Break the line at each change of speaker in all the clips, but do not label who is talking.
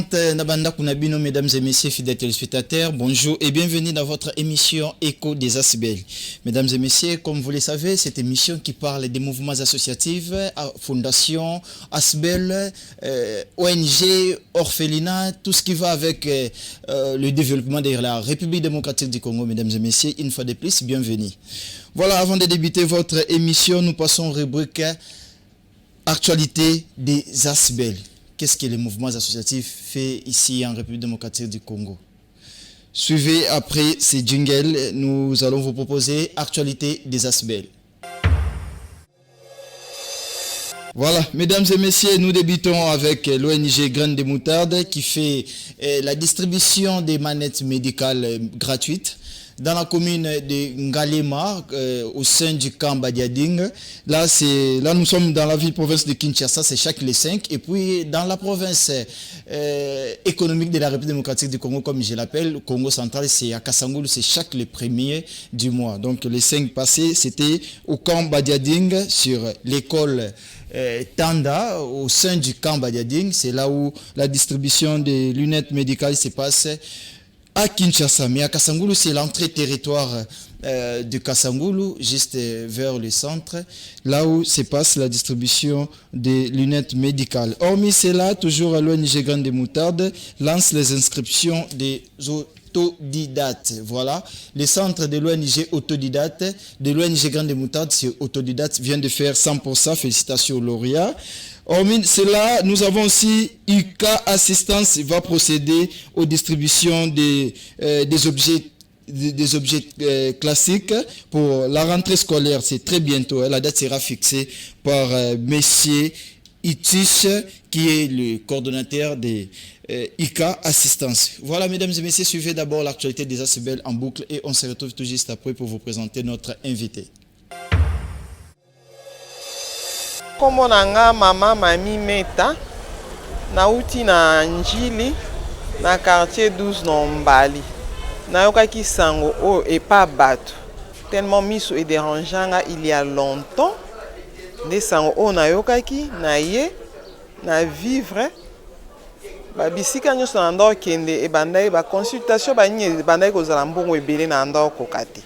présente Nabanda Kunabino, mesdames et messieurs, fidèles téléspectateurs. Bonjour et bienvenue dans votre émission Écho des Asbel. Mesdames et messieurs, comme vous le savez, cette émission qui parle des mouvements associatifs, Fondation, Asbel, ONG, orphelinat, tout ce qui va avec le développement de la République démocratique du Congo. Mesdames et messieurs, une fois de plus, bienvenue. Voilà, avant de débuter votre émission, nous passons aux rubriques Actualité des Asbel. Qu'est-ce que les mouvements associatifs fait ici en République démocratique du Congo? Suivez après ces jingles, nous allons vous proposer Actualité des Asbel. Voilà, mesdames et messieurs, nous débutons avec l'ONG Graines de Moutarde qui fait la distribution des manettes médicales gratuites dans la commune de Ngalema, au sein du camp Badiading. Là, nous sommes dans la ville-province de Kinshasa, c'est chaque les 5. Et puis, dans la province économique de la République démocratique du Congo, comme je l'appelle, le Congo central, c'est à Kassangoulou, c'est chaque le premier du mois. Donc, les 5 passés, c'était au camp Badiading, sur l'école Tanda, au sein du camp Badiading. C'est là où la distribution des lunettes médicales se passe à Kinshasa. Mais à Kassangoulou, c'est l'entrée territoire de Kassangoulou, juste vers le centre, là où se passe la distribution des lunettes médicales. Hormis cela, toujours à l'ONG Graines de Moutarde lance les inscriptions des autodidactes. Voilà, le centre de l'ONG autodidacte, de l'ONG Graines de Moutarde, c'est autodidacte, vient de faire 100%. Félicitations aux lauréats. Hormis cela, nous avons aussi UK Assistance va procéder aux distributions des objets classiques pour la rentrée scolaire. C'est très bientôt. La date sera fixée par Messier Itish, qui est le coordonnateur des IK Assistance. Voilà, mesdames et messieurs, suivez d'abord l'actualité des Asbel en boucle et on se retrouve tout juste après pour vous présenter notre invité.
Kombo nanga mama mami meta nauti na njili na quartier 12 Nombali nayokaki sango o et pas bato tellement miso et dérangeanga il y a longtemps nde sango o nayokaki na ye na vivre babisika nyonso na ndako kende ebandai ba consultation banini ebandai kozala mbongo ebele na ndako kokate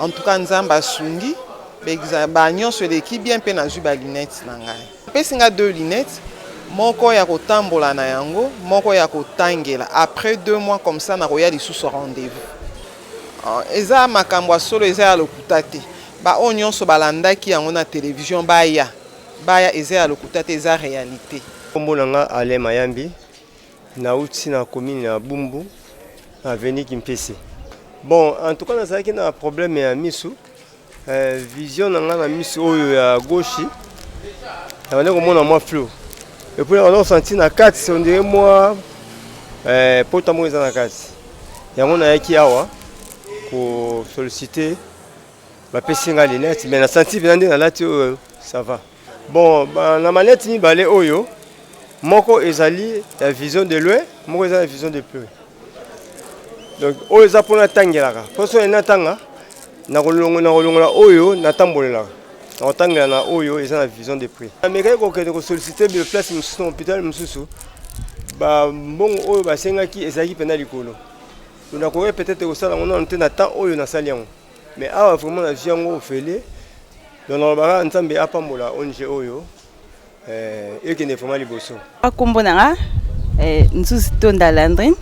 en tout cas nzamba sungi ba nyonso eleki bien mpe nazwi ba lunettes na ngai apesi nga 2 lunettes moko ya kotambola na yango moko ya kotangela après 2 mois comme ça nakoya lisusu rendez-vous eza makambo ya solo eza ya lokuta te ba oyo nyonso balandaki yango na télévision baya eza ya lokuta te eza réalité.
Kombo nanga Ale Mayambi nauti na commune ya Bumbu avenue Kimpese. Bon, en tout cas nazalaki na problème ya misu vision na misu oyo ya gauche on komona moi flou et puis on a senti na kati on dirait moi pota mo eza na kati yango na yaki awa ko solliciter ba pesinga lunettes mais na senti bien na lati ça va bon na manette ni balé oyo moko ezali la vision de loin moko eza la vision de près donc oyo za pona tangelaka poso ena tanga na kolongola oyo na tambolela na tangela na oyo eza na vision de prix ameka ko kende ko solliciter de place mususu na hôpital mususu ba mbongo oyo basengaki ezaki pena likolo tuna ko peut-être ko sala ngona nte na temps oyo na sali yango mais awa vraiment na vie yango ofele donc na baka ntambe apambola ONG oyo ekende vraiment liboso
akombo nanga nsusu tonda Landrine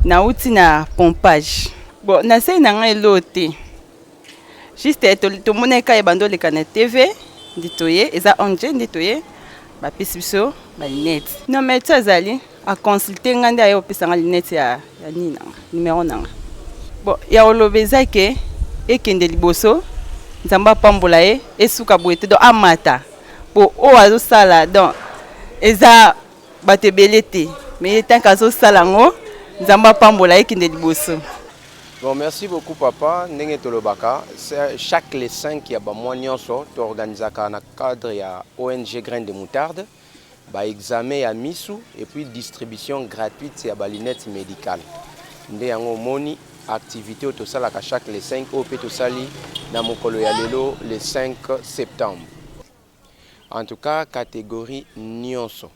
na uti na pompage bon na sei nanga elote juste to moneka e bando le kana TV nditoye eza onje nditoye ba pisiso ba net no médecin azali a consulter ngande ayo pisanga lunette ya nina numéro nanga bon ya olobeza ke ekende liboso nzamba pambola e esuka boete do amata po o azo sala donc eza batebelete mais tant qu'azo sala ngo nzamba pambola ekende liboso.
Bon, merci beaucoup papa. Ndenge tolobaka, chaque les 5 ya ba mois nyonso to organisaka na cadre ya ONG Graines de Moutarde, ba examen ya misu et puis distribution gratuite ya ba lunettes médicales. Nde yango moni activité to salaka chaque les 5 au pe to sali na mokolo ya lelo le 5 septembre. En tout cas, catégorie nyonso.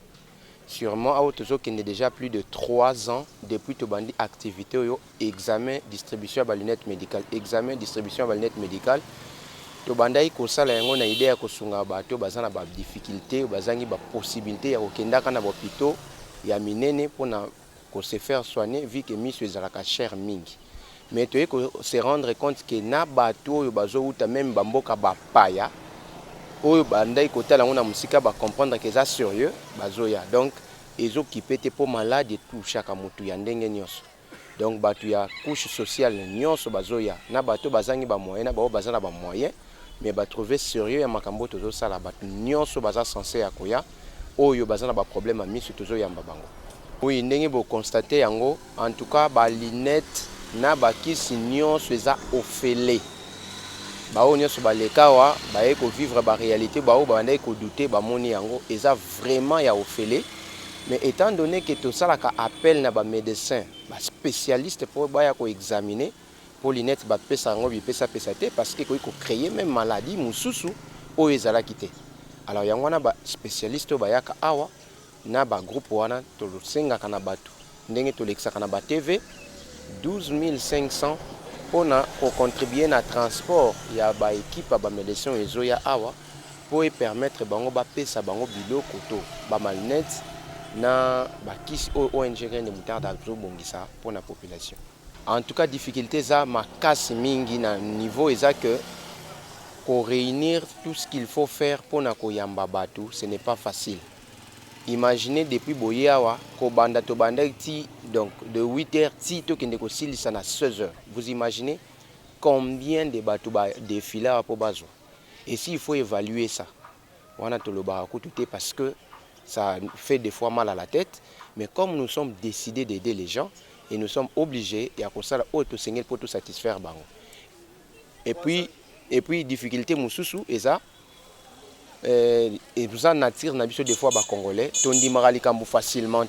sûrement à Otozo qui est déjà plus de 3 ans depuis que bandi activité examen distribution de lunettes médicales examen distribution de lunettes médicales to bandai ko sala yango na idée ya kosunga bato bazana ba difficulté bazangi ba possibilité ya kokenda kana ba hôpitaux ya minene pona ko se faire soigner vu que miso ezalaka cher mingi mais to ko se rendre compte que na bato yo bazo uta même bamboka ba paya oyo bandai ko tala ngona musika ba comprendre que ça sérieux bazoya donc ils occupé te pour malade et tout chaque mutu ya ndenge nyonso donc bato ya couche sociale nyonso bazoya na bato bazangi ba moyen na ba bazana ba moyen mais ba trouver sérieux ya makambo tozo sala bato nyonso baza censé ya koya oyo bazana ba problème ami sur tozo yamba bango oui ndenge bo constater yango en tout cas ba lunette na ba kisi nyonso eza ofele bao nyonso balekawa baye ko vivre ba réalité bao bandai ko douter ba moni yango eza vraiment ya ofele mais étant donné que tout ça la appel na ba médecin ba spécialiste pour baya ko examiner pour lunette ba pesa ngo bi pesa te parce que ko créer même maladie mususu o ezala kité alors yango na ba spécialiste bayaka awa na ba groupe wana to senga kana batu ndenge to lekisa kana ba TV 12500 pour contribuer na transport ya ba équipe ba médecin ezoya awa pour permettre bango ba pesa bango biloko to ba malnet na ba kisi ONG Grain de Moutarde azo bongisa pour la population. En tout cas difficulté za makasi mingi na niveau eza que pour réunir tout ce qu'il faut faire pour na koyamba batu ce n'est pas facile. Imaginez depuis Boyawa ko banda to banda ti donc de 8h ti to kende ko silisa na 16h. Vous imaginez combien de batu ba défiler pour bazo. Et s'il faut évaluer ça, on a to le barakuté parce que ça fait des fois mal à la tête, mais comme nous sommes décidés d'aider les gens et nous sommes obligés et à cause ça auto seigneur pour tout satisfaire bango. Et puis difficulté mususu et ça et vous en attire na biso des fois ba congolais tondi marali kambu facilement.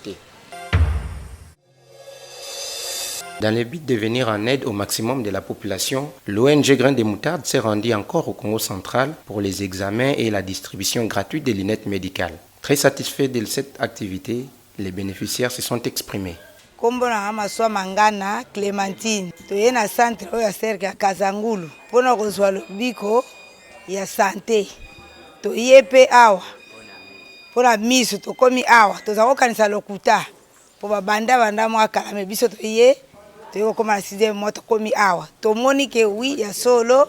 Dans le but de venir en aide au maximum de la population, l'ONG Grain de Moutarde s'est rendue encore au Congo central pour les examens et la distribution gratuite des lunettes médicales. Très satisfaits de cette activité, les bénéficiaires se sont exprimés.
Kombona amaswa mangana Clémentine toye na centre oya serke ya Kazangulu pona kozwa lobiko ya santé toye pe awa pona miso tokomi awa tozako kanisa lokuta po banda mwaka me biso toye koma na 6e mois tokomi awa tomoni ke oui ya solo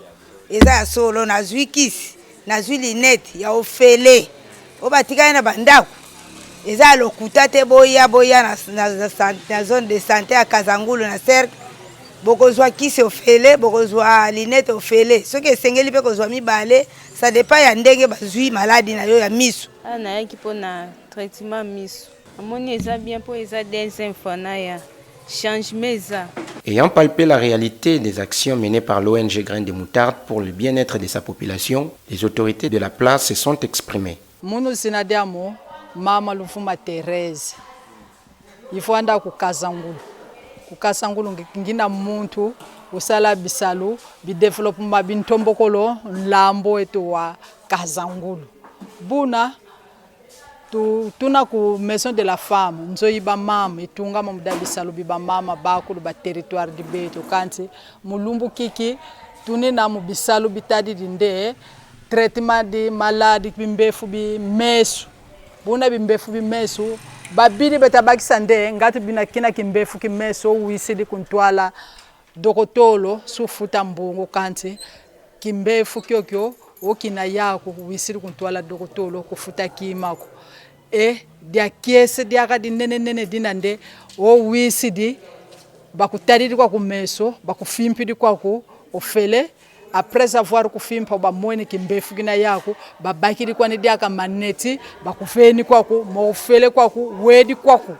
eza ya solo na zwikisi na zwi linette ya ofele obatika na bandako eza lokuta te boya na zone de santé à Kazangulu na cercle bokozwa kisi ofele bokozwa linette ofele soki esengeli pe kozwa mibale ça dépend ya ndenge bazwi maladie na yo ya miso
na yaki pona traitement miso amoni eza bien po eza deuxième fois na ya changement ça.
Ayant palpé la réalité des actions menées par l'ONG Grain de Moutarde pour le bien-être de sa population, les autorités de la place se sont exprimées.
Munu sinadiamo mama Lufuma Thérèse ifanda ku Kazangulu ngina muntu usala bisalu bi development bintombokolo lambo eto wa Kazangulu buna tuna ku maison de la femme nzoyiba mama itunga muda bisalu biba mama bakulu ba territoire di beto kanti mulumbu kiki tunena mu bisalu bitadi dinde traitement de maladie bimbefu bi mesu buna bimbefu bi mesu babili betabakisa nde ngati bina kina kimbefu kimeso wisidi kuntwala dokotolo sufuta mbongo kanti kimbefu kyokyo okina yako wisidi kuntwala dokotolo kufuta kimako dia kiese dia kadi nene dinande o wisidi bakutadidi kwa kumeso bakufimpidi kwa ku ofele après avoir kufimpa ba mwene kimbefu kina yako babakiri kwa nidia ka maneti bakufeni kwako mofele kwako wedi kwako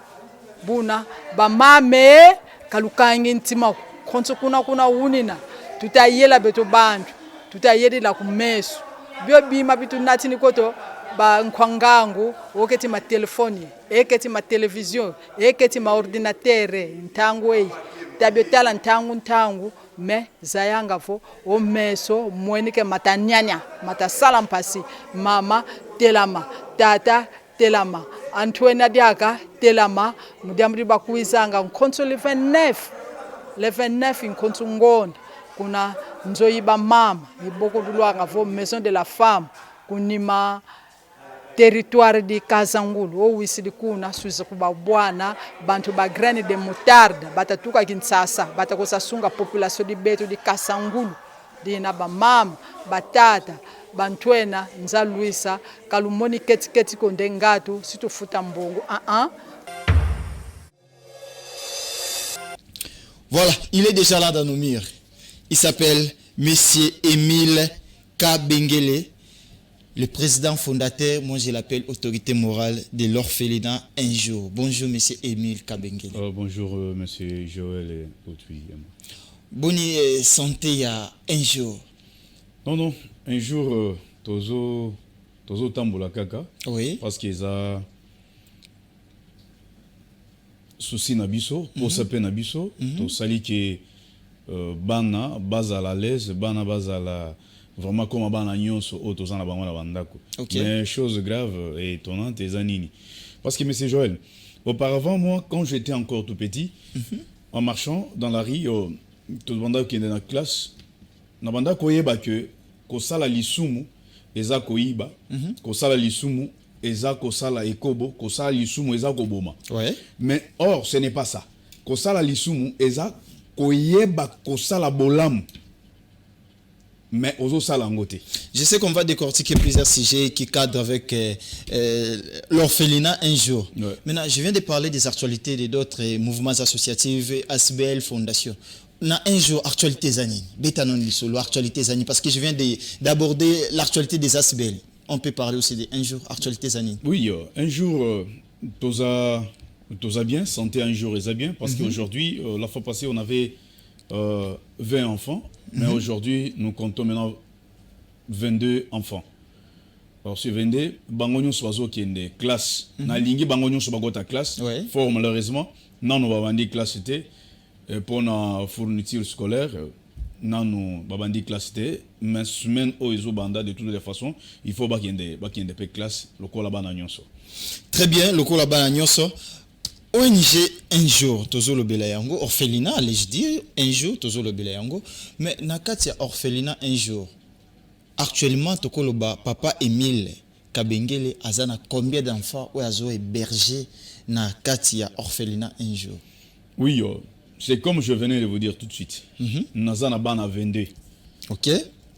buna ba mame kalukangi ntima konso kuna unina tutayela beto bantu tutayedi la kumeso bio bima bitu natini koto ba nkwangangu oketi ma telefoni eketi ma television eketi ma ordinatere ntangwe tabiotala ntangu me zayanga fo o meso mwenike matanyanya matasala mpasi mama telama tata telama Antoine Diaka, Telama, Mudiamri Bakuizanga, Nkonso le 29 Nkonso Ngonde, kuna Nzoiba Mama, Iboko Duluanga, vo Maison de la Femme, kunima territoire de Kazangulu, o wisili kuna suza kuba bwana, bantu ba graine de moutarde, batatuka Kinsasa, batakosasunga population di beto di Kasangulu, dina ba mama, batata, bantwena, nzaluisa, kalumoni keti konde ngatu, situfuta mbongo,
Voilà, il est déjà là dans nos murs. Il s'appelle Monsieur Émile Kabengele, le président fondateur, moi je l'appelle autorité morale de l'orphelinat Un Jour. Bonjour Monsieur Émile Kabengele.
Bonjour Monsieur Joël et Autui.
Bonne santé il y a Un Jour.
Non, Un Jour, tozo tambola kaka.
Oui.
Parce qu'ils ont souci na biso, pour saper na biso, to sali que bana bazala l'aise, bana bazala vraiment comme bana nyonso autos na bango na bandako. Mais chose grave et étonnante et zanini. Parce que monsieur Joël, auparavant moi quand j'étais encore tout petit, en marchant dans la rue, tout le monde qui est dans la classe, na bandako yeba que ko sala lisumu eza koiba, ko sala lisumu eza kosala ekobo, kosala lisumu eza koboma.
Ouais.
Mais or ce n'est pas ça. Kosala lisumu eza koyeba kosala bolamu. Mais ozo sala ngote.
Je sais qu'on va décortiquer plusieurs sujets qui cadrent avec l'orphelinat Un Jour.
Ouais.
Maintenant, je viens de parler des actualités de d'autres mouvements associatifs, ASBL, Fondation. Na Un Jour, actualité zani. Betanon lisolo, actualité zani. Parce que je viens d'aborder l'actualité des ASBL. On peut parler aussi de Un Jour, actualité zani.
Oui, Un Jour, toza bien, santé Un Jour est bien. Parce qu'aujourd'hui, la fois passée, on avait 20 enfants. Mais aujourd'hui, nous comptons maintenant 22 enfants. Alors, sur 22, Bangonyo Soazo qui est une classe. Na lingi Bangonyo Sobagota classe. Fort malheureusement, non, nous avons dit classe c'était pour la fourniture scolaire. Non, nous avons dit classe c'était. Mais semaine où ils ont banda de toutes les façons, il faut qu'il y ait des classes. Le col là-bas
très bien, le col là-bas ONG Un Jour, tozo lo belayango, orphelinat, allez-je dire, Un Jour, tozo lo belayango, mais nakati orphelinat Un Jour. Actuellement, toko lo ba papa Émile Kabengele azana combien d'enfants ou azo hébergé na kati orphelinat Un Jour?
Oui, c'est comme je venais de vous dire tout de suite. Nazana bana 22.
OK.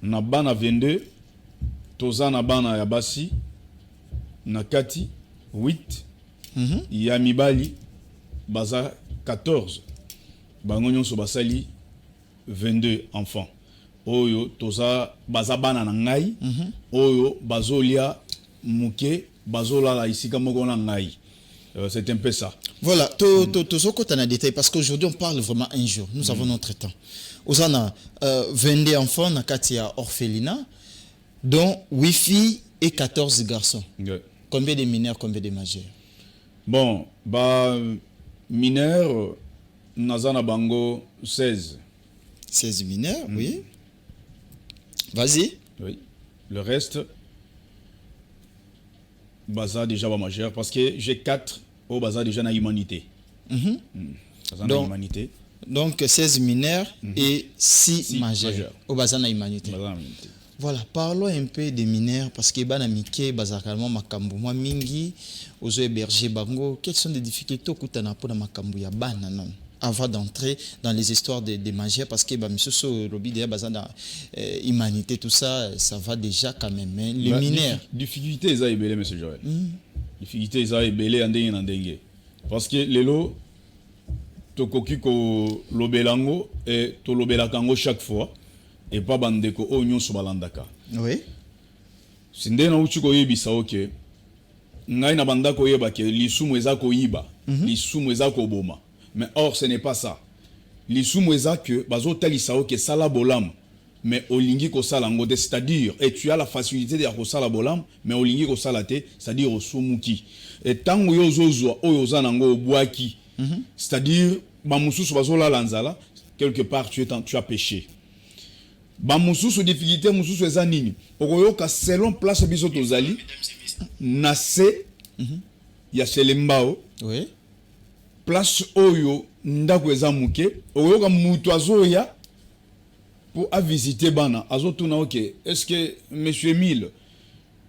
Na bana 22, tozana bana yabasi, na kati 8. Yamibali baza 14. Bangonyon so basali 22 enfants. Oyo toza baza bana na ngai. Oyo bazolia muke bazola la isika moko na ngai. C'est un peu ça.
Voilà, tozoko tana détail parce qu'aujourd'hui on parle vraiment Un Jour. Nous avons notre temps. Osana 22 enfants na katia orphelinat dont 8 filles et 14 garçons. Combien de mineurs, combien de majeurs?
Bon, mineurs, Nazana Bango 16.
16 mineurs, oui. Vas-y.
Oui. Le reste, Baza déjà pas majeur parce que j'ai 4 au Baza déjà na humanité.
Donc 16 mineurs et 6 majeurs au Baza na humanité. Voilà, parlons un peu des mineurs parce que bana mike bazakalmo makambu mwa mingi ozo héberger bango. Quelles sont les difficultés kutana pona makambu ya bana non avant d'entrer dans les histoires des majeurs parce que monsieur so robi déjà bazana humanité tout ça ça va déjà quand même hein? Les mineurs
difficulté za ebele monsieur Joël. Difficulté za ebele andenge na ndenge parce que lelo tokoki ko lobelango et to lobelakango chaque fois. Et pas bandeko o nyonso balandaka.
Oui.
Sinde na uchi ko yebisa oke. Ngai na bandako yeba ke lisumu eza ko yiba, lisumu eza ko boma. Mais or ce n'est pas ça. Lisumu eza que bazo talisa oke sala bolam, mais olingi ko sala ngode, c'est-à-dire et tu as la facilité de ko sala bolam, mais olingi ko sala te, c'est-à-dire osumuki. Et tango yo zozwa oyo za nango obwaki. C'est-à-dire ba mususu bazo la lanzala, quelque part tu as péché. Ba mususu difficulté mususu eza nini okoyoka selon place biso tozali na se ya selembao
Oui.
place oyo ndako eza muke oyoka mutu azoya pour à visiter bana azotuna ok est-ce que monsieur Emile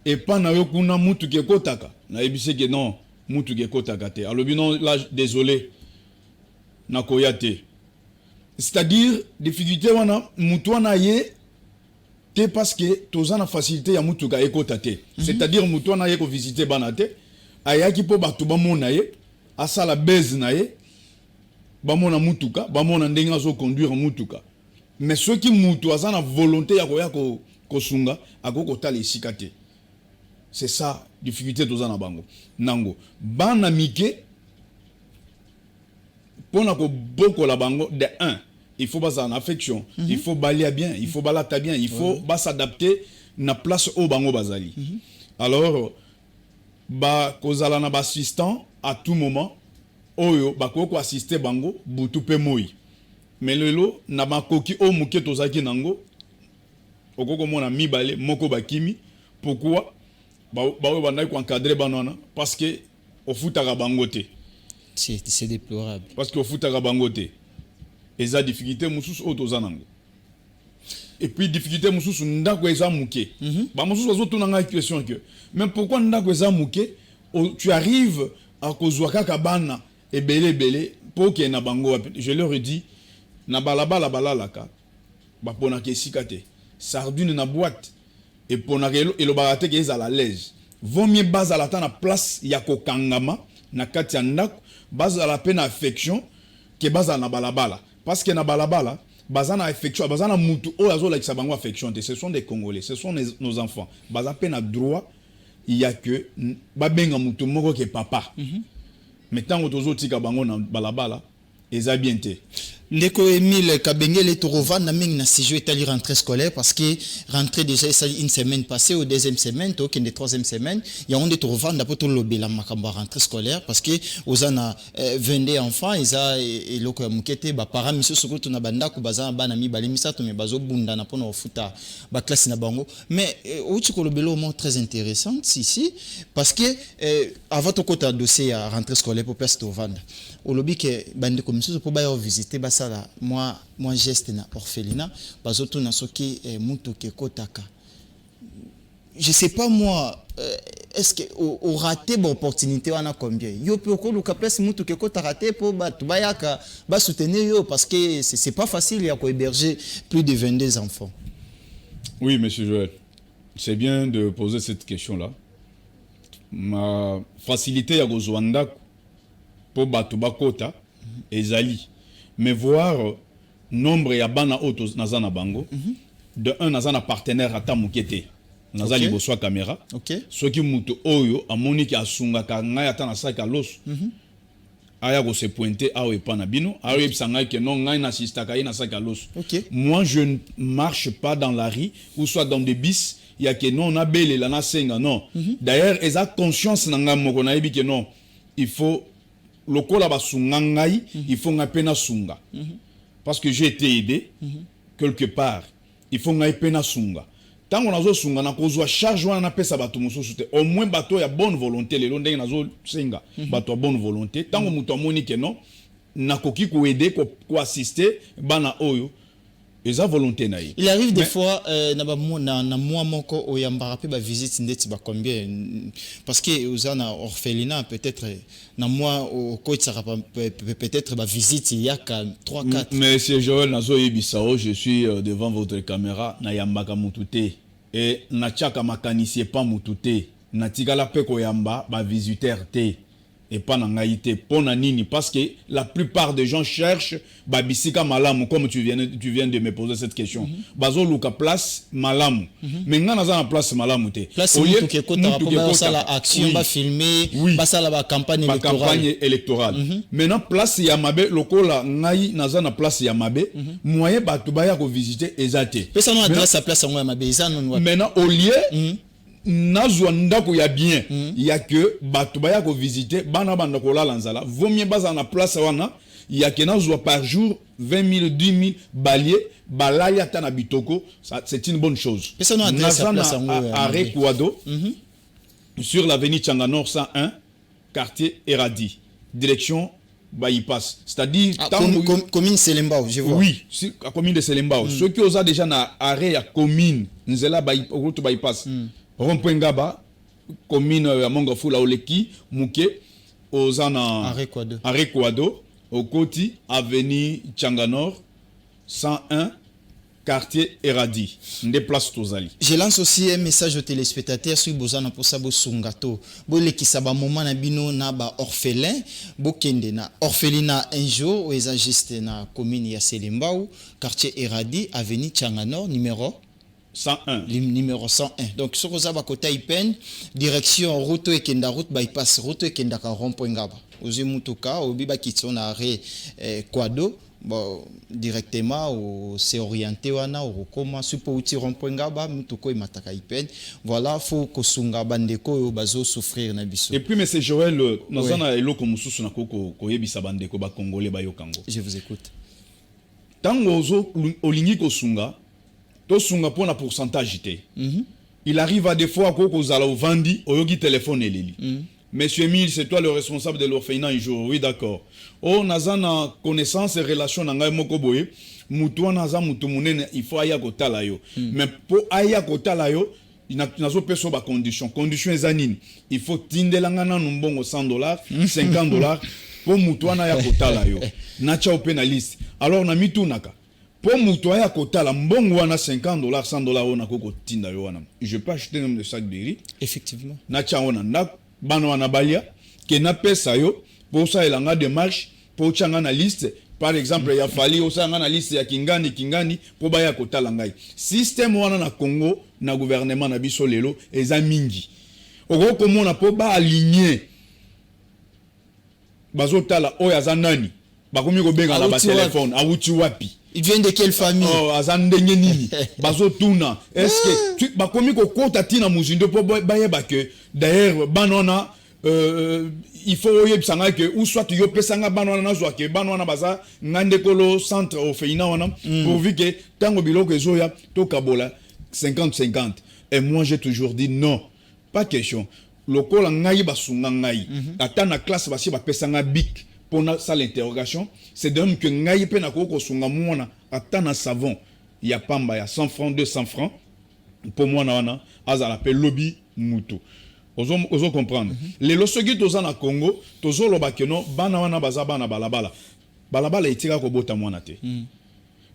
et pas na yo kuna mutu ke kotaka na ebise que non mutu ke kotaka te alobi non là désolé na koyate c'est-à-dire difficulté wana mutu wana ye te parce que toza na facilité ya mutu ka ekota te c'est-à-dire mutu wana ye ko visiter bana te ayaki po batu bamona ye asala base na ye bamona mutuka bamona ndenge azo conduire mutuka mais ceux qui mutu aza na volonté ya koya ko sunga akoko tala esika te. C'est ça difficulté toza na bango nango bana mike pona ko boko la bango de 1 il faut basa en affection il faut balia bien il faut balata bien il faut s'adapter na place au bango bazali alors ba kozala na ba assistant à tout moment oyo ba ko assister bango butu pe moi mais lelo na makoki o muke tozaki nango okoko mona mibale moko bakimi pourquoi ba bandai ko encadrer banana parce que au futaka bangote
c'est déplorable
parce que au futaka bangote eza difficulté mususu o tozanango et puis difficulté mususu ndako eza muke ba mususu azotuna nga question que mais pourquoi ndako eza muke tu arrives à kozwa kaka bana ebele pour que na bango je leur ai dit na balabala balalaka ba pona ke sikate sardine na boîte et ponakelo et le barate qui est à la l'aise vaut mieux base à la temps na place ya kokangama na kati ya ndako base à la peine affection que base na balabala parce que na balabala base na affection base na mutu o azo la kisabango affection ce sont des Congolais ce sont nos enfants base à peine à droit il y a que ba benga mutu moko ke papa maintenant otozo tika bango na balabala eza bien te.
Ndeko Emile Kabengele Torova na mingi na sijo etali rentrée scolaire parce que rentrée déjà ça une semaine passée au deuxième semaine to kende troisième semaine ya onde Torova ndapo to lobela makambo rentrée scolaire parce que ozana 22 enfants isa eloko ya mukete ba para miso sokoto na banda ko bazana bana mibale misato me bazo bunda na pona ofuta ba classe na bango mais outi ko lobelo mo très intéressante ici parce que avant to kota dossier ya rentrée scolaire pour place Tovanda olobi ke bande komiso po ba yo visiter basala moi geste na orphelinat bazoto na soki mutu ke kotaka je sais pas moi est-ce que au raté bon opportunité wana combien yo pe ko luka place mutu ke kotaka te po ba tubayaka ba soutenir yo parce que c'est pas facile ya ko héberger plus de 22 enfants.
Oui monsieur Joël, c'est bien de poser cette question là. Ma facilité ya kozwanda pour batu bakota ezali mais voir nombre ya bana autos nazana bango de un nazana partenaire ata mukete nazali boswa caméra soki mutu oyo amoni ki asunga ka ngai ata na saka los aya ko se pointer awe pana bino awe bisanga ke non ngai na sistaka ina saka los moi je ne marche pas dans la rue ou soit dans des bis il y a que non na bele la na senga non d'ailleurs eza conscience na nga moko na yebi ke non il faut lokola basunga ngai il faut nga pena sunga parce que j'ai été aidé quelque part il faut nga pena sunga tango nazo sunga na kozwa charge wana na pesa bato mususu te au moins bato ya bonne volonté lelo ndenge nazo senga bato ya bonne volonté tango muto amoni ke non nakoki ko aider ko assister bana oyo eza volonté na ye.
Il arrive des fois na moi moko oyamba pe ba visite ndeti ba combien parce que uzana orphelinat peut-être na moi au coach ça peut-être ba visite il y a 3 4.
Monsieur Joël nazo yebisao je suis devant votre caméra na yambaka mutute et na chaka makanisie pas mutute na tigala pe ko yamba ba visiteur te et pas n'angaïté pona nini parce que la plupart des gens cherchent babisika malamu comme tu viens de me poser cette question bazo luka place malamu mais ngana za na place malamu te
place mutu ke kota pour ça la action ba filmer ba ça la campagne
électorale maintenant place ya mabe lokola ngai naza na place ya mabe moyen batu ba ya ko visiter ezate
pesa no adresse à place ya mabe ça non
maintenant au lieu nazwa ndako ya bien ya que batu baya ko visiter bana banda ko la lanzala vaut mieux baza na place wana ya que nazwa par jour 20 000 10 000 balier balaya ta na bitoko c'est une bonne chose.
Pesa no adresse à place
à Rekwado sur l'avenue Tchanga Nord 101 quartier Eradi, direction bypass. C'est-à-dire
commune Selembao, je vois.
Oui, la commune de Selembao. Ceux qui ont déjà na arrêt à commune, nous là route bypass. Rond-point Ngaba, commune à Mongafula Oleki, Mouké, aux arrêt Kwado, au Koti, avenue Tchanganor, 101 quartier Eradi, déplace Tozali.
Je lance aussi un message aux téléspectateurs sur Bozana pour ça Sungato. Bolé qui saba moment na bino na ba orphelin, bokende na orphelinat un jour ou eza juste na commune ya Selembao, quartier Eradi, avenue Tchanganor, numéro
101.
Numéro 101. Donc sur Ozaba Kota Ipen, direction route ekenda route bypass route ekenda ka rond-point Ngaba. Ozi mutuka obiba kitso na arrêt Kwado. Bon, directement c'est orienté wana au comment supo uti rond-point Ngaba mutuko imataka Ipen. Voilà, faut que sunga bandeko bazo souffrir na biso.
Et puis mais c'est Joël nazana eloko mususu na koko koyebisa bandeko ba congolais ba yokango.
Je vous écoute.
Tango ozo olingi ko sunga to sunga pour na pourcentage té. Il arrive à des fois koko zala au vandi oyogi téléphone eleli. Monsieur Emile, c'est toi le responsable de l'orphelinat un jour. Oui, d'accord. Oh, nazana connaissance et relation na ngai moko boye. Mutu naza mutu munene, il faut aya kotala yo. Mais pour aya kotala yo, nazo peso ba condition. Condition ezanine. Il faut tindelanga na numbongo $100, $50 pour mutu na ya kotala yo. Na cha penaliste. Alors na mitunaka. Pour mutu aya kotala mbongo wana $50, $100 ona koko tinda yo wana. Je peux acheter même de sac de riz.
Effectivement.
Na cha ona na bano wana balia ke na pesa yo pour ça elanga démarche pour changa na liste par exemple ya fali osanga na liste ya kingani pour baya kotala ngai système wana na Congo na gouvernement na biso lelo eza mingi oko komona po ba aligner bazotala oyo aza nani bakomi ko benga na ba téléphone awuti wapi.
Il vient de quelle famille?
Oh, azandenge nini. Bazo tuna. Est-ce que tu bakomi ko kota tina muzindo po bayeba que d'ailleurs banona il faut yebsanga que ou soit yo pesanga banona na zwa que banona baza ngande kolo centre orphelinat wana pourvu que tango biloko ezoya to kabola 50-50. Et moi j'ai toujours dit non. Pas question. Lokola ngai basunga ngai. Ata na classe basi ba pesanga bic. Pour ça l'interrogation, c'est d'homme que ngai pe na koko sunga mwana atana savon ya pamba ya 100 francs 200 francs pour moi na wana azala pe lobby mutu ozo comprendre les losogi toza na Congo tozo loba que non bana wana baza bana balabala etira ko bota mwana te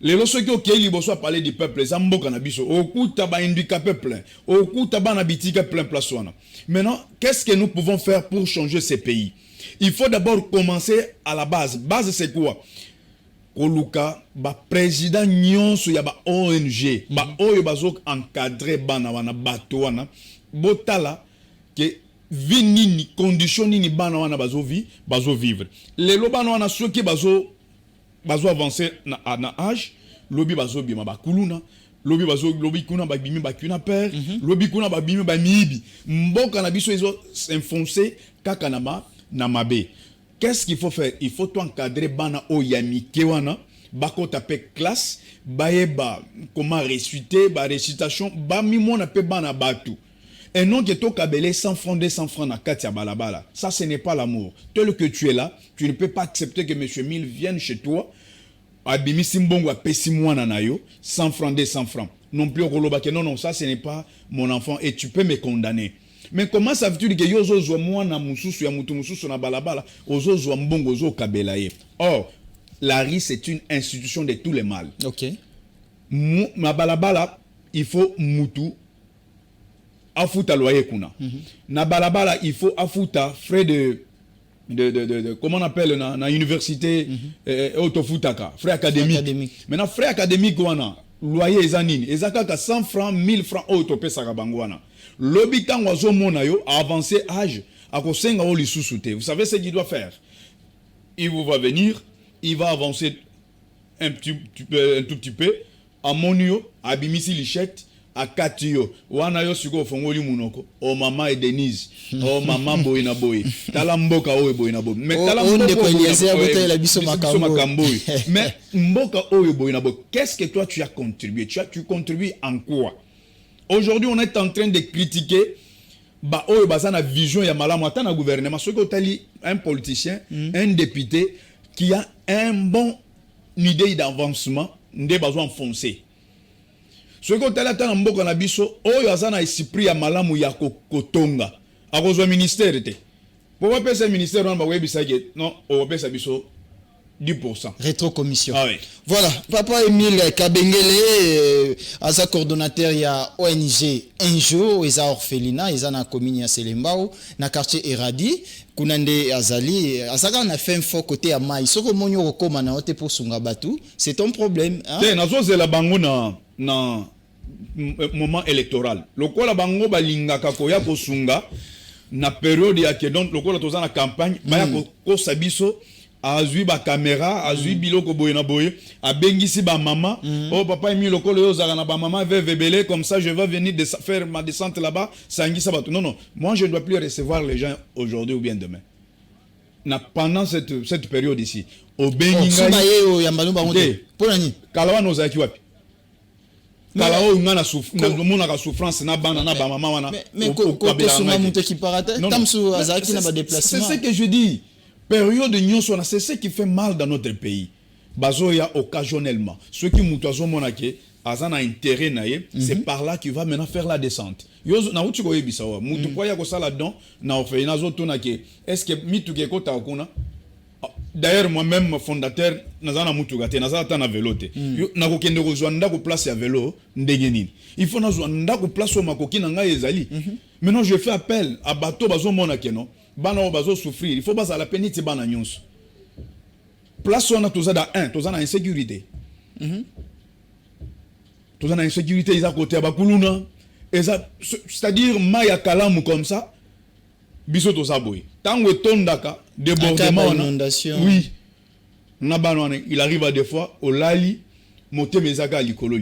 les losogi okeli boso parler du peuple za mboka na biso okuta ba handicapé plein okuta bana bitika plein place wana. Maintenant qu'est-ce que nous pouvons faire pour changer ces pays? Il faut d'abord commencer à la base. Base c'est quoi? Koluka ba président nyonso ya ba ONG, ba oyo bazok encadrer bana wana bato wana botala que vinini condition nini bana wana bazo vivre. Lelo bana wana soki bazo avancer na âge, lobi bazo bima bakuluna. Lobi kuna babimi bakuna père, lobi kuna babimi bamibi. Mboka na biso ezo s'enfoncer kaka na mabe. Qu'est-ce qu'il faut faire? Il faut encadrer bana oyami kewana, bako tape classe, baeba comment réciter, ba récitation, ba mimona pe bana batu. Et non que to kabele 100 francs 200 francs na katia balabala. Ça ce n'est pas l'amour. Tel que tu es là, tu ne peux pas accepter que monsieur Mille vienne chez toi. Abimi simbongo apesi mwana na yo 100 francs 200 francs. Non plus roloba que non ça ce n'est pas mon enfant et tu peux me condamner. Mais comment ça veut-il que yo zo zo mwana mususu ya mutu mususu na balabala ozo zo mbongo zo kabela ye. Or la RI c'est une institution de tous les mâles.
OK.
Ma balabala il faut mutu afuta loyer kuna. Na balabala il faut afuta frais de comment on appelle na université autofutaka frais académique. Maintenant frais académique wana loyer ezanini ezakaka 100 francs 1000 francs autopesa bangwana. Lobi tango azomona yo a avancé âge akosenga o lisusu te. Vous savez ce qu'il doit faire? Il vous va venir, il va avancer un tout petit peu à monio abimisi lichette à katio wana yo siko fongoli munoko o mama et Denise o mama boy na boy tala mboka o boy na boy mais tala mboka la biso makambo mais mboka o boy na boy. Qu'est-ce que toi tu as contribué? Tu contribues en quoi? Aujourd'hui on est en train de critiquer ba oyo baza na vision ya malamu ata na gouvernement soki otali un politicien un député qui a un bon idée d'avancement nde bazo enfoncer soki otali ata na mboka na biso oyo aza na esprit ya malamu ya kotonga akozwa ministère te po bapesa ministère wana bakoyebisaki non okopesa biso 10%.
Rétrocommission.
Ah oui.
Voilà, Papa Emile Kabengele, asa coordonnateur ya ONG Un jour, ils a orphelinat, ils a na commune ya Selembao, na quartier Eradi, kunande azali, asaka na fait un faux côté à Maï. Soko monyo rokoma na ote pour sunga batu, c'est ton problème, hein?
Te nazo zela bango na moment électoral. Lokola bango balingaka koya ko sunga na période ya ke donc lokola toza na campagne, baya ko sabiso azui ba caméra azui biloko boye na boye abengisi ba maman oh papa emi lokolo yo zaka na ba maman vebele comme ça je vais venir faire ma descente là-bas sangisa bato non moi je ne dois plus recevoir les gens aujourd'hui ou bien demain pendant cette période ici au benginga
yo ya mbalumba ngote pona ni
kalawa no zaki wapi kalawa ngana mona ka souffrance na bana na ba maman wana
mais ko sunga monte qui parate tamsu azaki na ba déplacement
c'est ce que je dis. Période de nyonso c'est ce qui fait mal dans notre pays. Bazoya occasionnellement. Ceux qui mutuazo monake, azana intérêt nae, c'est par là qu'il va maintenant faire la descente. Yo na uti ko yebisawa. Mutu kwa ya ko sala don na ofeina zo tonake. Est-ce que mitu ke kota okuna? D'ailleurs moi-même fondateur nazana mutu gate nazana ta na vélo te. Na ko kende ko zwanda ko place ya vélo ndenge nini. Il faut na zwanda ko place o makoki na ngai ezali. Maintenant je fais appel à bateau bazo monake non. Bana o bazo souffrir, il faut pas à la peine ti bana nyonso. Place on a tous da 1, tous na insécurité. Tous na insécurité ils à côté ba kuluna. C'est-à-dire maya kalamu comme ça. Biso to saboy. Tango tondaka débordement
inondation.
Oui. Na bana il arrive à des fois au lali monter mezaka likolo.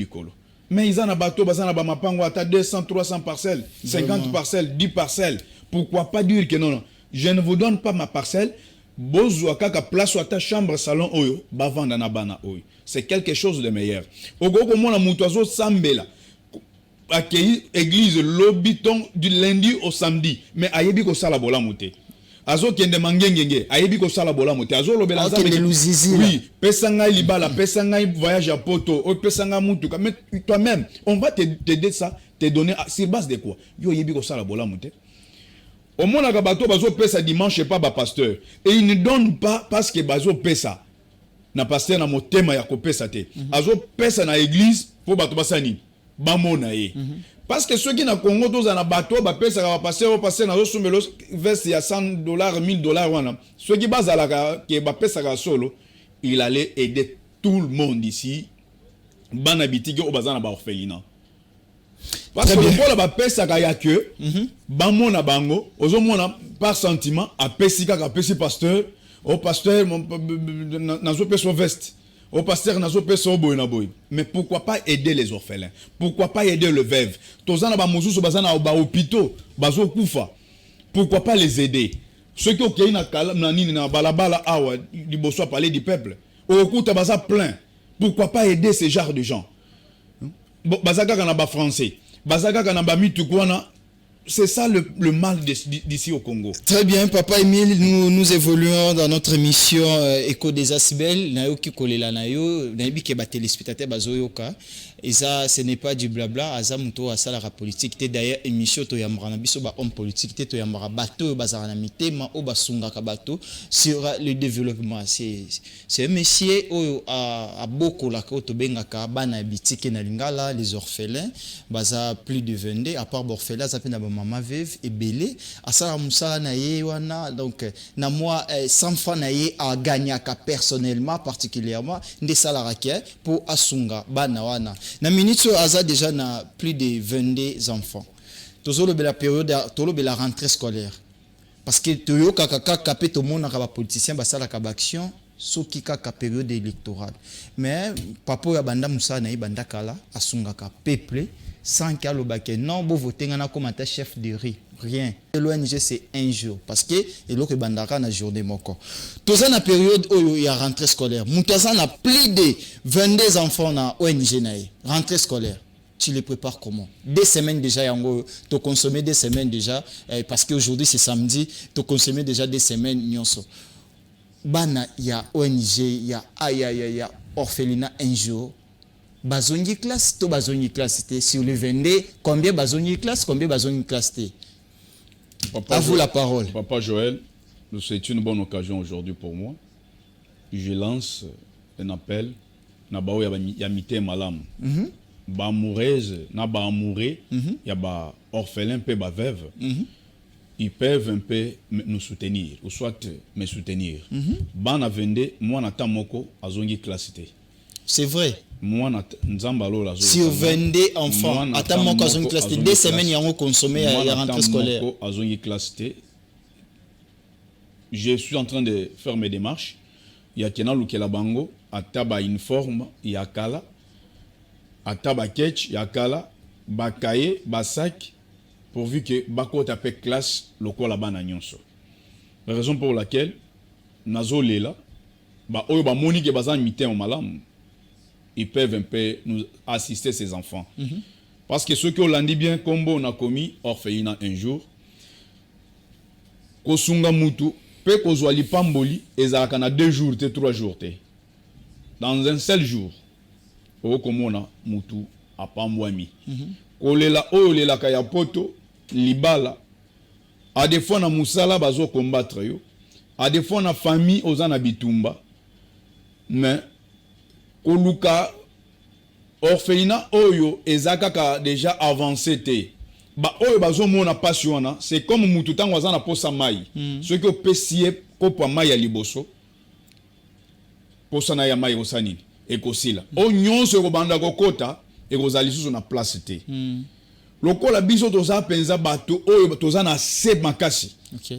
Mais ils en a bateau bazana ba mapango ata 200 300 parcelles, 50 parcelles, 10 parcelles. Pourquoi pas dire que non je ne vous donne pas ma parcelle, bozwa kaka place ou ta chambre salon oyo, bavanda na bana oyo. C'est quelque chose de meilleur. Ogoko mona mutuazo sambela. Accueilli église l'obiton du lundi au samedi, mais ayebi ko sala bola moté. Azo kende mangengenge, ayebi ko sala bola moté. Azo lobela
nzambe de luzizi.
Oui, pesanga libala, pesanga voyage à Poto, o pesanga mutuka, mais toi-même, on va t'aider ça, te donner sur base de quoi? Yo yebi ko sala bola moté. Au moins, la bateau bazo pesa dimanche pas ba pasteur et il ne donne pas parce que bazo pesa na pasteur na motema ya ko pesa te azo pesa na église pour bato basani ba mona ye parce que ceux qui na Congo tous na bateau ba pesa ka pasteur na zo sumelo veste ya $100 $1000 wana ceux qui bazala ke ba pesa ka solo il allait aider tout le monde ici bana bitiki o bazana ba orphelinat. Parce que pour la pesa kaya que bamona bango ozomona par sentiment a pesika ka pesi pasteur au pasteur nazo peso veste au pasteur nazo peso boy na boy. Mais pourquoi pas aider les orphelins? Pourquoi pas aider le veuve? Tozana ba mosusu bazana ba hôpitaux bazo kufa. Pourquoi pas les aider? Ceux qui ont na kala na nini na balabala awa liboso parler du peuple okuta baza plein. Pourquoi pas aider ces genres de gens? Bazaka kana ba français, bazaka kana ba mitukwana, c'est ça le mal d'ici au Congo.
Très bien, Papa Emile, nous évoluons dans notre émission Écho des Asbel. Nayo ki kolela nayo, nayebi ke ba téléspectateur bazoyoka. Et ça, ce n'est pas du blabla. Aza muto asala la politique. Te d'ailleurs émission to yambara na biso ba homme politique. Te to yambara bato bazara na mitema o basunga ka bato sur le développement. C'est un monsieur oyo a boko la ko to benga ka bana bitike na lingala les orphelins. Baza plus de 22 à part orphelins ça pena ba maman veuve et belé asala musala na ye wana donc na moi 100 francs na ye a gagné ka personnellement particulièrement des salariés pour asunga bana wana. Na minute aza déjà na plus de 22 enfants. Toujours la période de la rentrée scolaire. Parce que toyo kaka kapé to mona ka ba politicien ba sala ka action soki kaka période électorale. Mais papa ya banda musa na banda kala asunga ka peuple sans qu'à l'obake non bo voter ngana comme ta chef de riz rien. L'ONG c'est un jour parce que eloko bandaka na journée moko. Toza na période où il y a rentrée scolaire. Mutaza na plus de 22 enfants na ONG na rentrée scolaire. tu les prépares comment? Des semaines déjà, tu consommes des semaines déjà, parce qu'aujourd'hui c'est samedi, tu consommes déjà des semaines. Bana, il y a ONG, il y a orphelinat un jour. Bazongi classe, to bazongi classe, sur le 22, combien bazongi classe, combien bazongi classe? À vous la parole.
Papa Joël, c'est une bonne occasion aujourd'hui pour moi. Je lance un appel. Nabao ya mité malam. Ba amoureuse, na ba amoureux, ya ba orphelin pe ba veuve. Ils peuvent un peu nous soutenir, ou soit me soutenir. Bana vende, moi na tamoko azongi classité.
C'est vrai.
Moi na nzambalo la
si vous vendez enfants, atamoko azongi classité, des semaines yango consommé à rentrée scolaire.
Azongi classité. Je suis en train de faire mes démarches. Il y a Kena Lukela Bango, Ataba uniforme, Yakala, Ataba Ketch, Yakala, Bakaye, Basak, pourvu que Bako tape classe, le quoi là-bas na nyonso. La raison pour laquelle, Nazo Lela, Oyoba Monique et Bazan Mité en Malam, ils peuvent un peu nous assister ces enfants. Parce que ceux qui ont dit bien, comme on a commis orphelinat un jour, Kosunga Mutu, peut kozwali pamboli ezalaka na 2 jours, 3 jours. Dans un seul jour, okomona mutu apambwami. Kolela oyo lela kaya poto libala. A des fois na musala bazo combattre yo. A des fois na famille ozana bitumba. Mais koluka orphelinat oyo ezaka déjà avancé te. Ba oyo bazo mona passion, c'est comme mutu tango azana posa mai. Ceux qui ont pessié kopa mai ya liboso. Posa na ya mai osani e kosila. O nyonso ko banda kokota e kozali susu na place te. Lokola biso toza penza bato oyo toza na se makasi.
OK.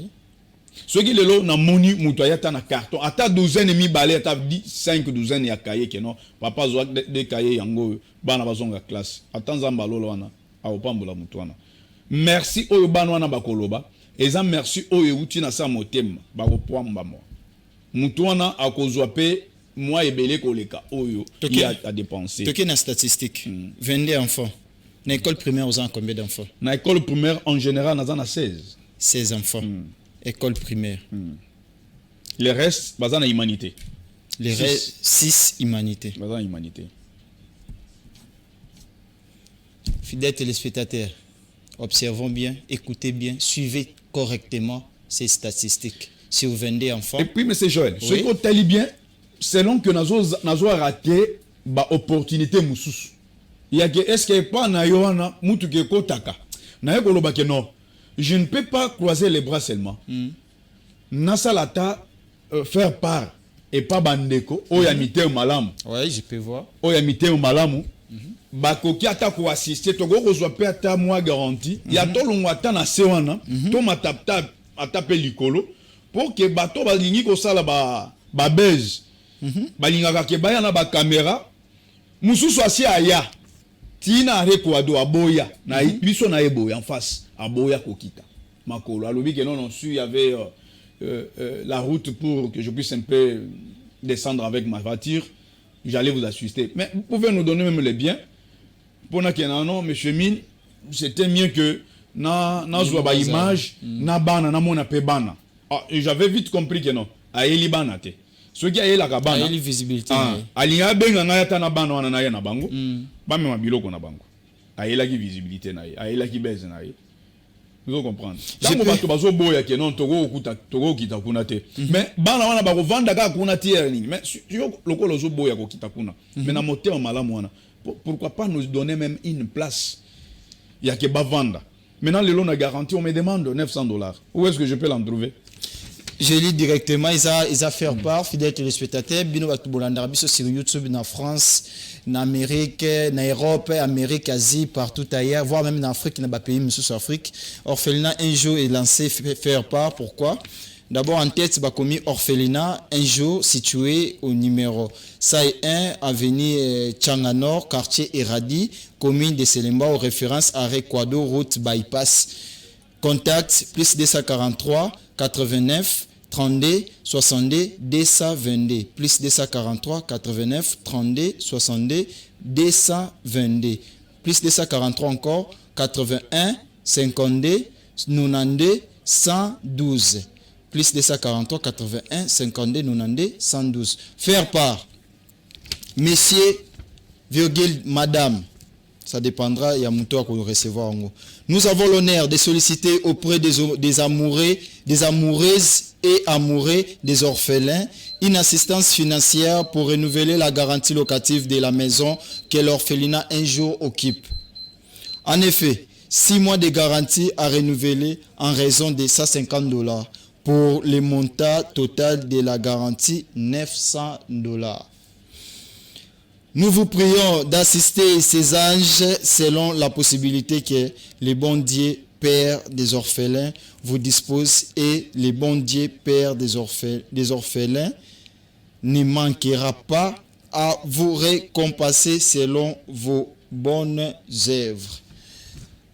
Ceux qui lelo na moni mutu ayata na carton ata douzaine mi balé ata 5 douzaine ya cahier que non papa zo de cahier yango bana bazonga classe. Ata nzamba lolo wana a opambola mutu wana. Merci oyo banwana bakoloba eza merci oyo uti na sa motema bakopwamba mo mutu wana akozwa pe moi ebele koleka oyo il a à dépenser.
Toke na statistique 22 enfants na école primaire aux combien d'enfants?
Na école primaire en général na
16 enfants. École primaire.
Les restes bazana humanité.
Les restes 6 humanité.
Bazana humanité.
Fidèles téléspectateurs, observons bien, écoutez bien, suivez correctement ces statistiques. Si vous vendez enfants.
Et puis, M. Joël, ce qu'on t'a bien, selon que nous avons raté l'opportunité moussous. Il y a que, est-ce qu'il n'y a pas na yoana, moutou ke kotaka. Na yekoloba ke non. Je ne peux pas croiser les bras seulement. Nasalata faire part et pas bandeko. Oyamite au malam.
Oui, je peux voir.
Oyamite au malamu. Bakoki ata ko assister to go kozwa pe ata moi garantie ya to longo ata na se wana to matapta atape likolo pour que bato balingi ko sala ba beze balingaka ke baya na ba caméra mususu asi aya tina rekwado aboya na biso na eboya en face aboya kokita makolo alobi que non su il y avait la route pour que je puisse un peu descendre avec ma voiture. J'allais vous assister. Mais vous pouvez nous donner même les biens. Pour non, monsieur Mine, c'était mieux que na zwa image, na bana, na mona pe bana. Et j'avais vite compris que non. Aeli bana te. Ce qui a la bana.
Aeli visibilité.
Alinga benga na yata na bana wana na ya na bango. Ba me mabiloko na bango. Aela ki visibilité na ye. Aela ki base na ye. Vous comprenez. Tango bato bazo boya ke non togo kita kuna te. Mais bana wana ba ko vanda ka kuna tier ni. Mais yo lokolo zo boya ko kita kuna. Mais na moteur malamu wana. Pourquoi pas nous donner même une place? Il y a que bavanda. Maintenant le loan a garanti, on me demande $900. Où est-ce que je peux l'en trouver?
Je lis directement, ils ont fait part, fidèles téléspectateurs, bino batoubolanda biso sur YouTube, en France, en Amérique, en Europe, Amérique, Asie, partout ailleurs, voire même en Afrique, dans les pays, monsieur sur Afrique. Orphelinat un jour est lancé, faire part, pourquoi? D'abord en tête, c'est commis orphelinat, un jour situé au numéro 101, avenue Tchanganor, quartier Eradi, commune de Selemba, aux références arrêt Kwado, route bypass. Contact, plus 243 89 32 62 222, plus 243 89 32 62 222, plus 243 encore, 81, 52, 92, 112. Plus 243, 81, 52, 92, 112. Faire part. Messieurs, virgule, madame. Ça dépendra, il y a mon tour qu'on recevoir. Nous avons l'honneur de solliciter auprès des amoureux, des amoureuses et amoureux des orphelins une assistance financière pour renouveler la garantie locative de la maison que l'orphelinat un jour occupe. En effet, 6 mois de garantie à renouveler en raison de $150 pour le montant total de la garantie $900. Nous vous prions d'assister ces anges selon la possibilité que le bon Dieu, Père des orphelins, vous dispose et le bon Dieu, Père des orphelins, ne manquera pas à vous récompenser selon vos bonnes œuvres.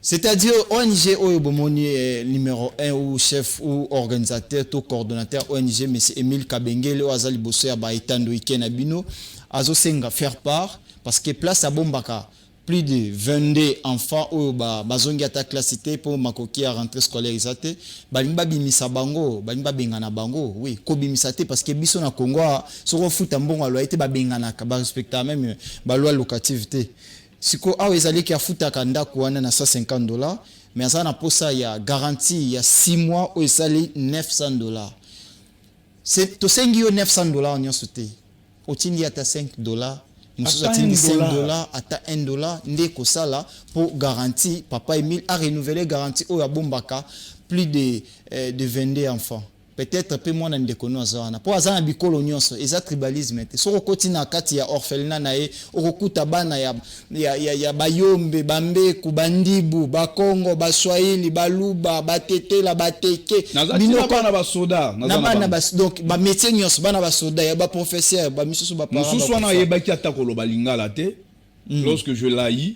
C'est-à-dire, ONG Oyobomoni numéro 1 ou chef ou organisateur, ou coordonnateur ONG, M. Emile Kabengele, ou Azali Bosso Baitando Ikenabino, Azo Senga faire part, parce que place à Bombaka, plus de 22 enfants ou bazongi ata classité pour makoki à rentrer scolarisate, balimba bimisa bango, balimba bengana bango, oui, ko bimisate parce que biso na Congo, soko futa mbongo alo été ba bengana ka ba respecta même ba loi locativité. Siko awe ezali ki afuta kanda kuana na $150, mais ça na posa ya garantie il y a 6 mois où ezali $900. C'est to sengi yo $900 nyonso te. Otindi ata $5, nous atindi $5 ata $1 ndeko sala pour garantie papa Emile a renouvelé garantie au Bombaka plus de 22 enfants. Peut-être peu moins ndeko no azana. Pour azana bikolo nyonso eza tribalisme te. Soko kotina kati ya orphelinat na ye okukuta bana ya bayombe bambe kubandibu bakongo baswahili baluba batetela bateke
binoko na basoda
na bas donc ba métier nyonso bana basoda ya ba professeur ba misusu ba parents
mususu wana yebaki ata koloba lingala te lorsque je l'ai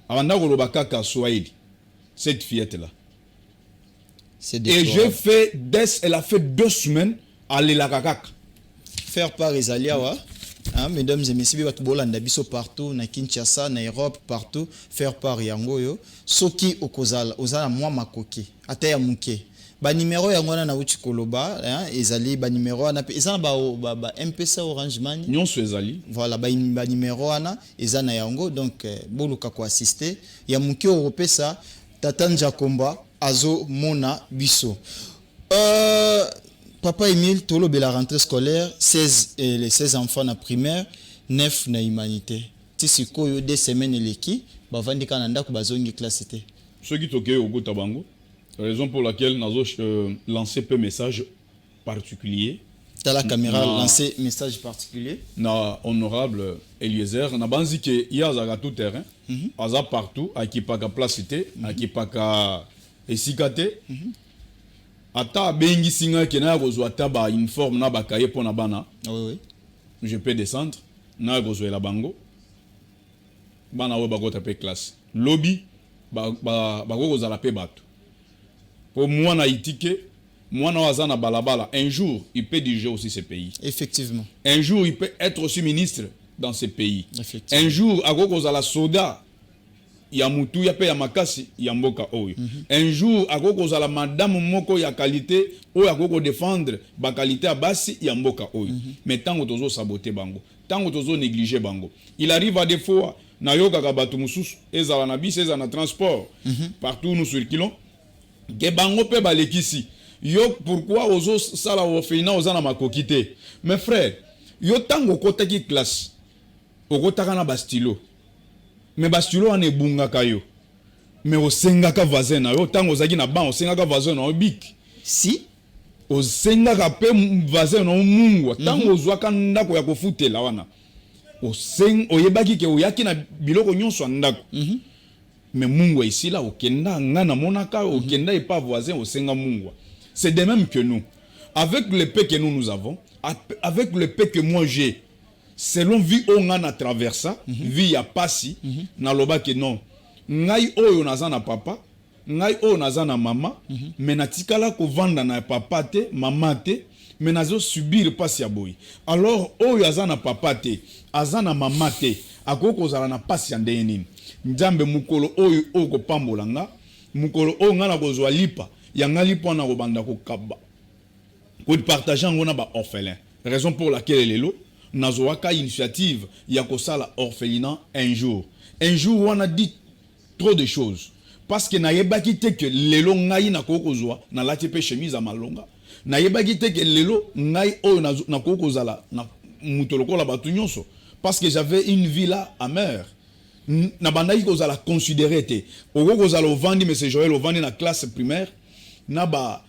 avanda koloba kaka swahili cette fillette là. Et j'ai fait, elle a fait 2 semaines à l'Elakakak.
Faire part Ezaliawa, mesdames et messieurs, Bolanda biso partout, na Kinshasa, na Europe, partout, faire part Yangoyo, Soki Okozala, Ozala moi makoki, Ataya Muke. Ba numéro yangona na uchi koloba, Ezali, ba numéro ana, Ezana ba MPC Orange Money.
Nyonso Ezali.
Voilà, ba numéro ana, Ezana Yango, donc, Boluka ko assister. Ya Muke Europesa, Tatanja Komba, Azo Mona Bisso. Papa Emile, Tolo la rentrée scolaire, 16 les 16 enfants na primaire, 9 na humanité. Tisiko yo 2 semaines leki, ba vandi kananda ko bazongi classe té.
Ce qui toke au Gotabango, raison pour laquelle nazo lancer peu message particulier.
T'as la caméra lancer message particulier.
Na honorable Eliezer, na banzi ke yazaga tout terrain, aza partout, akipaka placité, akipaka esikate ata bengi singa kena kozwa taba uniforme na bakaye pona bana.
Oui.
Je peux descendre na kozwa la bango bana we bakota pe classe lobby ba kozala pe bato pour moi na itike mwana wazana balabala un jour il peut diriger aussi ce pays.
Effectivement.
Un jour il peut être aussi ministre dans ce pays. Un jour akokozala soda ya mutu ya pe ya makasi ya mboka oyo. Un jour akokozala madame moko ya qualité oyo akoko défendre ba qualité ya basi ya mboka oyo. Mais tango tozo saboter bango, tango tozo négliger bango. Il arrive à des fois na yoka ka batu mususu ezala na bis ezala na transport partout nous circulons ke bango pe balekisi. Yo pourquoi ozo sala ofina ozana makokité. Mes frères, yo tango kotaki classe okotaka na bastilo. Mais bastilo ane bunga kayo. Mais o sengaka voisin na yo tango ozaki na ban o sengaka voisin na bik.
Si
o sengaka pe voisin na mungu tango ozwaka ndako ya kofutela wana. O seng oyebaki ke oyaki na biloko nyonso ndako. Mais mungu ici là okenda ngana monaka okenda et pas voisin o senga mungu. C'est de même que nous. Avec le paix que nous avons, avec le paix que moi j'ai, selon vie on a traversa, vie ya pasi, na loba que non. Ngai oyo naza na papa, ngai oyo naza na mama, mais na tikala ko vanda na papa te, mama te, mais nazo subir pasi ya boy. Alors oyo aza na papa te, aza na mama te, akoko zala na pasi ya ndenge nini nzambe mukolo oyo oko pambolanga mukolo oyo ngana kozwa lipa ya ngalipa na kobanda kokaba ko partager ngona ba orphelin raison pour laquelle lelo nazowaka initiative ya kosala orphelinat un jour on a dit trop de choses parce que nayebaki te que lelo ngai na kokozwa na lati pe chemise à malonga nayebaki te que lelo ngai oyo na kokozala na mutoloko la batu nyonso parce que j'avais une vie là amère na bandaki kozala considéré te okozala ovandi mais c'est Joël ovandi na classe primaire na ba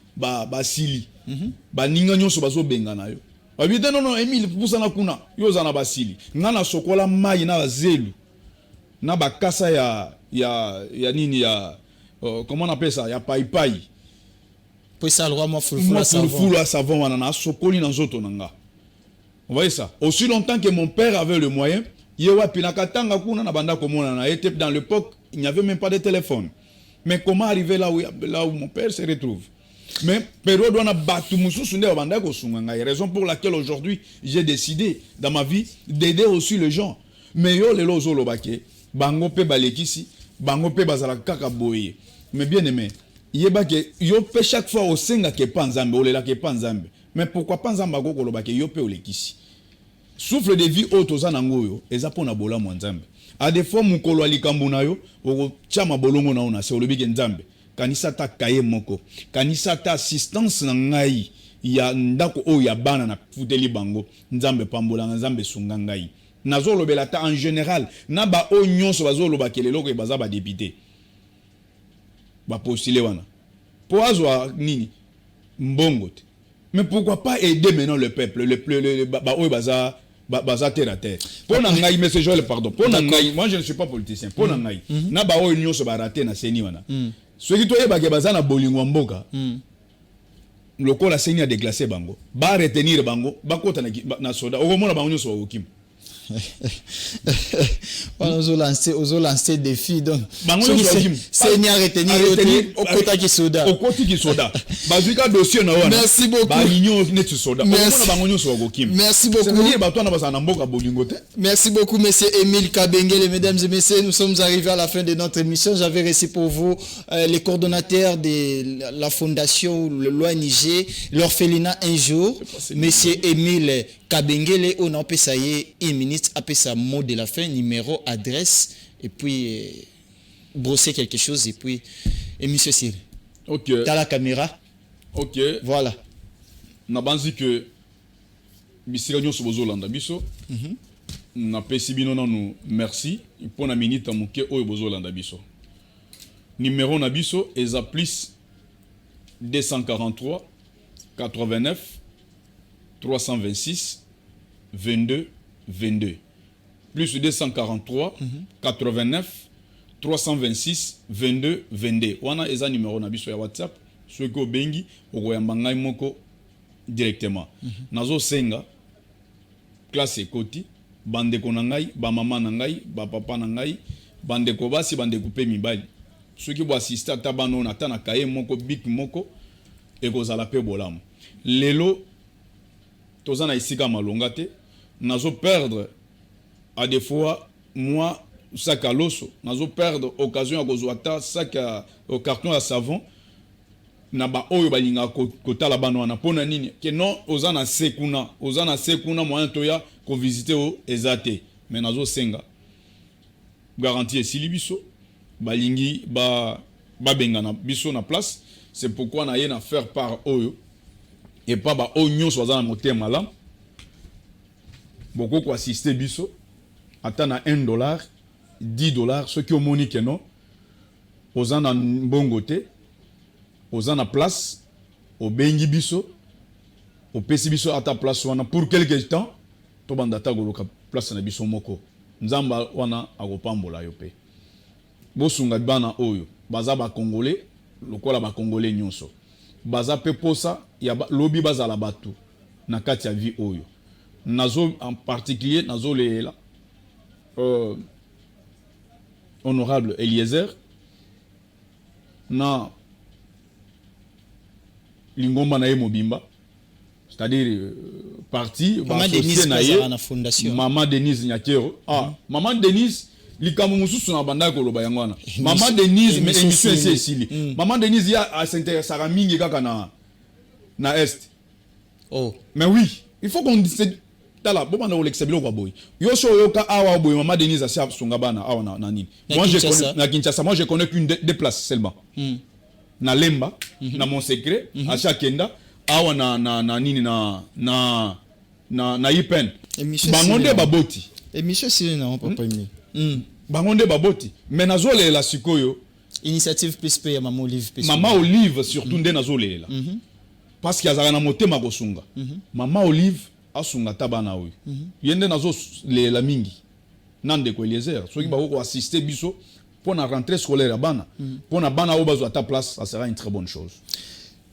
sili ba ninga nyonso bazo benga na yo babite non Emile pusa na kuna yo za na basili ngana sokola mai na bazelu na bakasa ya nini ya comment on appelle ça ya pai
pour ça le roi moi fulfulu
à savon wana na sokoli na nzoto nanga. Vous voyez ça? Aussi longtemps que mon père avait le moyen, dans l'époque, il n'y avait même pas de téléphone. Mais comment arriver là où mon père se retrouve? Mais raison pour laquelle aujourd'hui j'ai décidé dans ma vie d'aider aussi les gens. Mais yo le lozo lobake, bango pe balekisi, bango pe bazala kaka boye. Mais bien aimé, yebake yo pe chaque fois au senga ke panzambe, olela ke panzambe. Mais pourquoi pas nzamba go kolobake yo pe olekisi? Souffle de vie auto za ngoyo eza pona bola mwanzambe. A des fois mukolo alikambu na yo oko chama bolongo na ona se olobike nzambe. Kanisa ta kaye moko. Kanisa ta assistance na ngai ya ndako o ya bana na futeli bango. Nzambe pambola nzambe sunga ngai. Nazo lobela ta en général na ba o nyonso bazo lobake leloko e baza ba député. Ba postuler wana. Po azwa nini? Mbongote. Mais pourquoi pas aider maintenant le peuple, baza terre à terre. Pour nangai, mais c'est Joël, pardon. Pour nangai, moi je ne suis pas politicien. Pour nangai, na ba o union se baraté na seni wana. Ce qui toye ba baza na bolingo mboka. Loko la seni a déclassé bango. Ba retenir bango, ba kota na soda. O mona ba union so okim.
On a lancé défi donc
c'est
ni à retenir au côté qui soda
bazika dossier na wana
merci beaucoup
ba union net soda
merci beaucoup monsieur Emile Kabengele. Mesdames et messieurs, nous sommes arrivés à la fin de notre émission. J'avais reçu pour vous les coordonnateurs de la fondation l'ONG l'orphelinat un jour, monsieur Emile Kabengele. On a appelé ça une minute, appelé ça mot de la fin, numéro, adresse, et puis brosser quelque chose, et puis monsieur Cyril.
Ok.
T'as la caméra.
Ok.
Voilà.
Na banzi que bisira nyo sobozo landa biso. Na pesi bino nanu merci pour na minute moke oyo bozo landa biso. Numéro na biso eza plus 243 89 326 22 22 plus 243 89 326 22 22 wana eza numéro na biso ya WhatsApp ceux ko bengi okoyamba ngai moko directement nazo senga classe ekoti bandeko na ngai ba mama na ngai ba papa na ngai bandeko basi bandeko pe mibali ceux qui bo assister ata bano na tana kaye moko bik moko ekozala pe bolamu lelo tozana isika malonga te nazo perdre à des fois moi sac à l'osso nazo perdre occasion à kozwata sac au carton à savon na ba oyo balinga kotala bano na pona nini que non ozana sekuna moyen toya ko visiter o ezate mais nazo senga garantie esili biso balingi ba benga na biso na place. C'est pourquoi na yena faire part oyo et pas ba oignon soit dans motema là beaucoup ko assister biso atana $1 $10 ceux qui ont monique non ozana mbongote ozana place au bengi biso au pesi biso ata place wana pour quelque temps to bandata goloka place na biso moko nzamba wana akopambola yo pe bosunga bana oyo baza ba congolais lokola ba congolais nyonso baza pe posa ya lobi baza la batu na kati ya vie oyo nazo en particulier nazo le honorable Eliezer na lingomba na ye mobimba c'est-à-dire parti
Maman Denise na fondation.
Maman Denise Nyakero. Ah, Maman Denise likambo mususu na banda ko loba yango wana. Maman Denise mais émission c'est sili. Maman Denise ya s'intéressera mingi kaka na est.
Oh.
Mais oui, il faut qu'on dise tala boba na olexebilo kwa boy. Yo so yo ka awa boy Maman Denise asia sunga bana awa na nini. Moi je connais na Kinshasa, moi je connais qu'une des places seulement. Na Lemba, na Mon Secret, à Chakenda, awa na nini na Ipen. Bangonde baboti.
Et Michel Siri na papa mi.
Bangonde baboti. Mais nazole la sikoyo.
Initiative PSP ya Maman Olive PSP.
Maman Olive surtout nde nazole la. Parce qu'il y a na motema kosunga. Maman Olive asunga tabana oyo. Yende nazo la mingi. Nande ko Eliezer. Soki ba ko assister biso pour la rentrée scolaire à bana. Pour na bana obazo à ta place, ça sera une très bonne chose.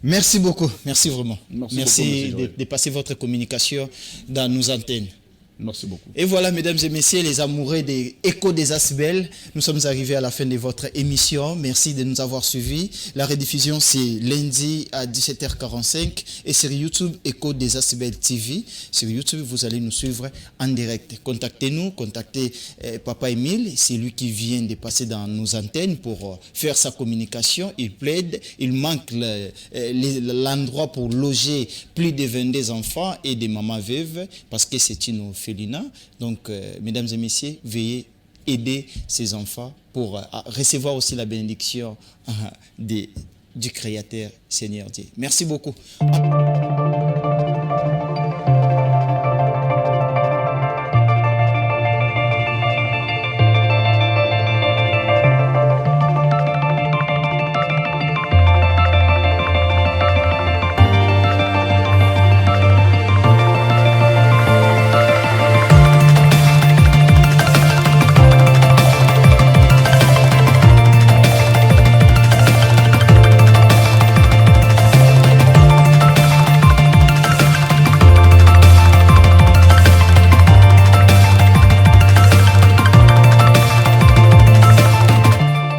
Merci beaucoup, merci vraiment.
Merci beaucoup,
de passer votre communication dans nos antennes.
Merci beaucoup.
Et voilà, mesdames et messieurs, les amoureux des Échos des Asbel, nous sommes arrivés à la fin de votre émission. Merci de nous avoir suivis. La rediffusion, c'est lundi à 17h45 et sur YouTube, Échos des Asbel TV. Sur YouTube, vous allez nous suivre en direct. Contactez-nous, contactez Papa Émile, c'est lui qui vient de passer dans nos antennes pour faire sa communication. Il plaide, il manque l'endroit pour loger plus de 22 enfants et des mamans veuves parce que c'est une Félina. Donc, mesdames et messieurs, veuillez aider ces enfants pour recevoir aussi la bénédiction du Créateur Seigneur Dieu. Merci beaucoup.